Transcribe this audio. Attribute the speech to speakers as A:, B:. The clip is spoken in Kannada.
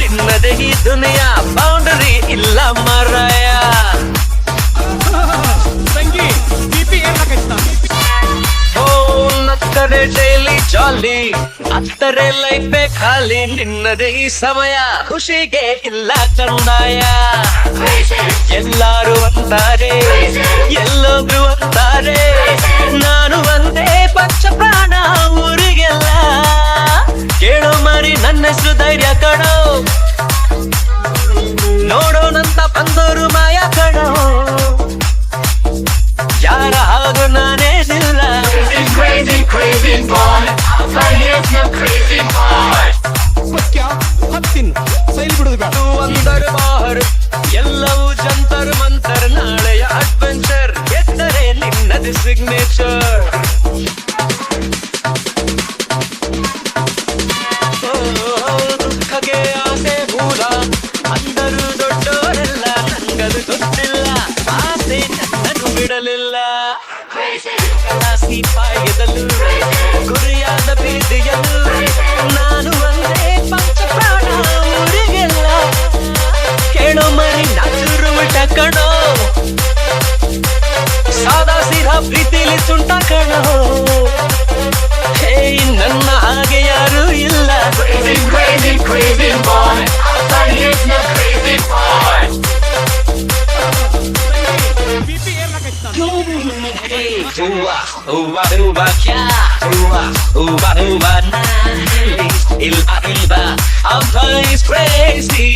A: ನಿನ್ನದೇ ಈ ದುನಿಯಾ ಬೌಂಡರಿ ಇಲ್ಲ ಮಾರಾಯ
B: ತಂಗಿ ಬಿಪಿ ಏನಾಗೈತ
A: ಓ ನಕ್ಕರೆ ಡೈಲಿ ಜಾಲಿ ಅತ್ತರೆ ಲೈಫೇ ಖಾಲಿ ನಿನ್ನದೇ ಈ ಸಮಯ ಖುಷಿಗೆ ಇಲ್ಲ ಕಂದಾಯ ಎಲ್ಲಾರು ಅಂತಾರೆ ಎಲ್ಲೊಬ್ರು ಅಂತಾರೆ ನಾನು ಒಂದೇ ಪಕ್ಷ ಪ್ರಾಣ ಊರಿಗೆಲ್ಲ ಕೇಳೋ ಮರಿ ನನ್ನ ಹೆಸರು ಧೈರ್ಯ ಕಣೋ ನೋಡೋಣಂತ ಬಂದೋರು ಮಾಯ ಕಣೋ ಯಾರ ಹಾಗು ನಾನೇ ಇಲ್ಲ
C: Crazy, crazy boy. Outside here's no crazy boy.
B: ಸತ್ಯ ಹತ್ತಿನ್ ಸೈಲ್ ಬಿಡುದು ಬೇಡ
A: ಅಂದರ್ ಬಾಹರ್ ಎಲ್ಲವೂ ಜಂತರ್ ಮಂತರ್ ನಾಳೆಯ ಅಡ್ವೆಂಚರ್ ಎತ್ತರೆ ನಿನ್ನದು ಸಿಗ್ನೇಚರ್ ದುಃಖಗೆ ಆಸೆ ಮೂಲ ಅಂದರು ದೊಡ್ಡವರೆಲ್ಲ ನಂಗದು ಗೊತ್ತಿಲ್ಲ ಆಸೆ ನನ್ನನ್ನು ಬಿಡಲಿಲ್ಲ ಪಾಯದಲ್ಲೂ ಗುರಿಯಾದ ಬೀದಿಯಲ್ಲೂ ನಾನು ಒಂದೇ ಪಂಚ ಪ್ರಾಣ ಊರಿಗೆಲ್ಲ ಕೇಳೋ ಮರಿ ನಾಚೂರು ಊಟ ಕಣೋ ಸಾದಾ ಸೀದಾ ಪ್ರೀತಿಲಿ ತುಂಟ ಕಣೋ ಹೇ ನನ್ನ ಹಾಗೆ ಯಾರು ಇಲ್ಲ
C: Crazy, crazy, crazy boy. Outside here's no crazy boy.
B: BP ಏನಾಗೈತ
A: Hooah, hooah, hooah, yeah. Hooah, hooah, hooah, nah. Ilba, ilba, our boy is crazy.